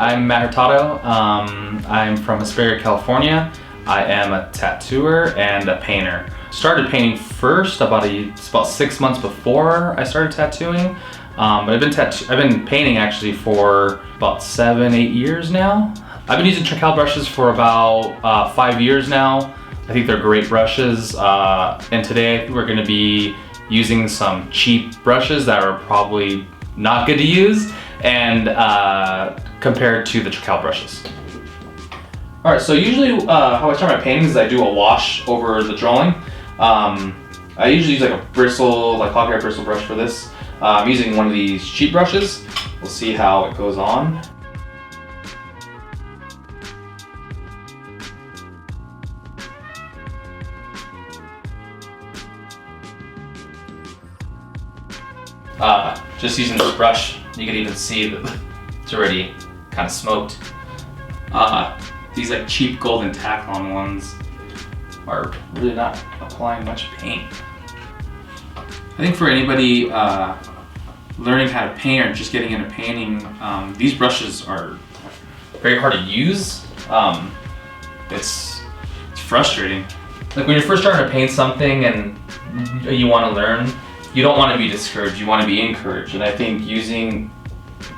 I'm Matt Hurtado. I'm from Hesperia, California. I am a tattooer and a painter. Started painting first about 6 months before I started tattooing. But I've been painting actually for about 7-8 years now. I've been using Trekell brushes for about 5 years now. I think they're great brushes. And today we're going to be using some cheap brushes that are probably not good to use and compared to the Trekell brushes. All right, so usually how I start my paintings is I do a wash over the drawing. I usually use like a bristle, like hot hair bristle brush for this. I'm using one of these cheap brushes. We'll see how it goes on. Just using this brush, you can even see that it's already kind of smoked. These like cheap golden Trekell ones are really not applying much paint. I think for anybody learning how to paint or just getting into painting, these brushes are very hard to use. It's frustrating. Like when you're first starting to paint something and you want to learn, you don't want to be discouraged, you want to be encouraged. And I think using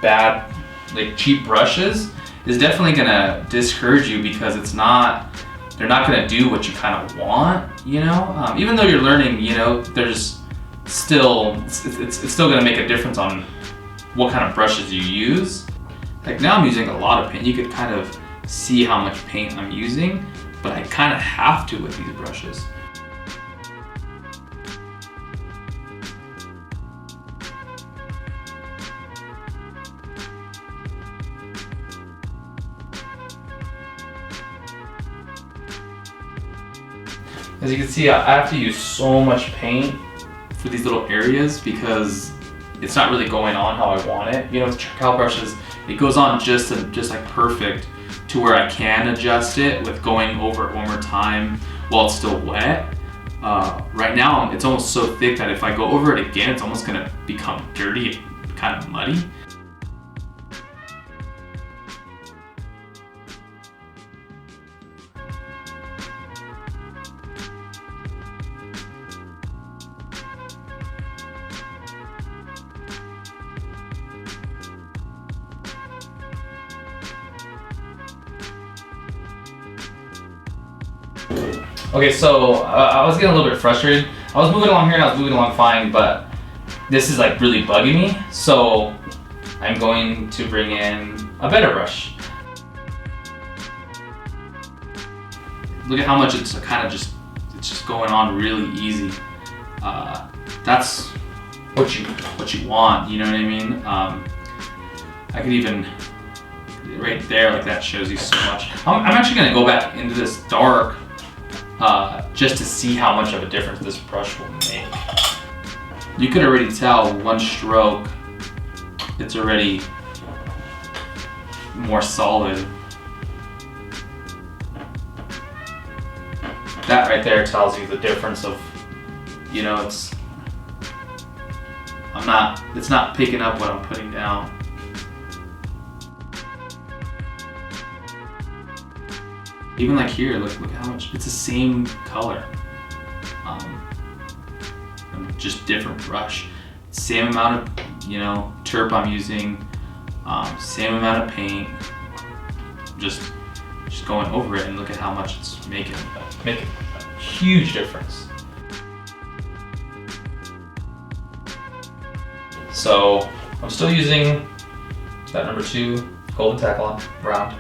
bad, like cheap brushes is definitely gonna discourage you because they're not gonna do what you kind of want, you know? Even though you're learning, you know, it's still gonna make a difference on what kind of brushes you use. Like now I'm using a lot of paint. You could kind of see how much paint I'm using, but I kind of have to with these brushes. As you can see, I have to use so much paint for these little areas because it's not really going on how I want it. You know, with Trekell brushes, it goes on just like perfect to where I can adjust it with going over it one more time while it's still wet. Right now, it's almost so thick that if I go over it again, it's almost gonna become dirty and kind of muddy. Okay, so I was getting a little bit frustrated. I was moving along here and I was moving along fine, but this is like really bugging me. So I'm going to bring in a better brush. Look at how much it's just going on really easy. That's what you want, you know what I mean? I could even, right there, like that shows you so much. I'm actually gonna go back into this dark just to see how much of a difference this brush will make. You could already tell one stroke, it's already more solid. That right there tells you the difference of, you know, it's not picking up what I'm putting down. Even like here, look how much, it's the same color. Just different brush. Same amount of, you know, terp I'm using, same amount of paint. Just going over it and look at how much it's making a huge difference. So I'm still using that number 2 golden Trekell round.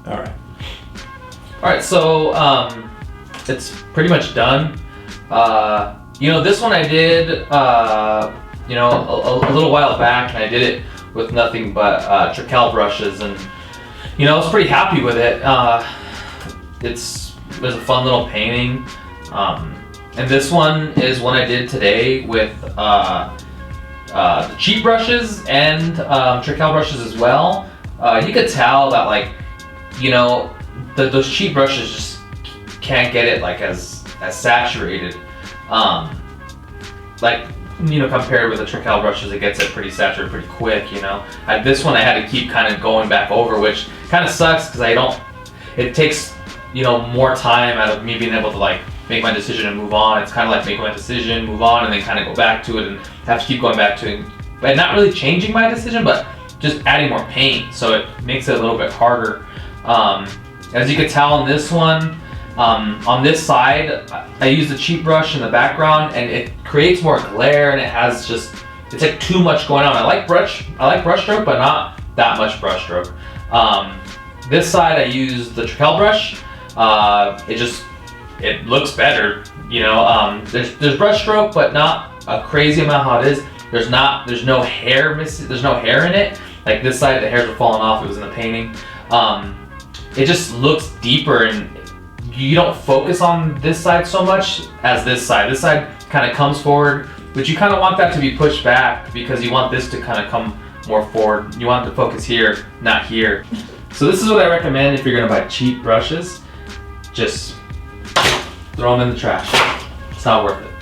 All right. All right, so it's pretty much done. You know, this one I did, you know, a little while back, and I did it with nothing but Trekell brushes, and you know, I was pretty happy with it. It was a fun little painting, and this one is one I did today with the cheap brushes and Trekell brushes as well. You could tell that, like, you know, those cheap brushes just can't get it like as saturated. Like, you know, compared with the Trekell brushes, it gets it pretty saturated pretty quick, you know. This one I had to keep kind of going back over, which kind of sucks because it takes, you know, more time out of me being able to like make my decision and move on. It's kind of like making my decision, move on, and then kind of go back to it and have to keep going back to it. But not really changing my decision, but just adding more paint, so it makes it a little bit harder. As you can tell in this one, on this side, I use the cheap brush in the background, and it creates more glare, and it's like too much going on. I like brush stroke, but not that much brush stroke. This side I use the Trekell brush. It looks better, you know. There's brush stroke, but not a crazy amount how it is. There's no hair missing. There's no hair in it. Like this side, the hairs were falling off. It was in the painting. It just looks deeper, and you don't focus on this side so much as this side. This side kind of comes forward, but you kind of want that to be pushed back because you want this to kind of come more forward. You want it to focus here, not here. So this is what I recommend if you're gonna buy cheap brushes. Just throw them in the trash. It's not worth it.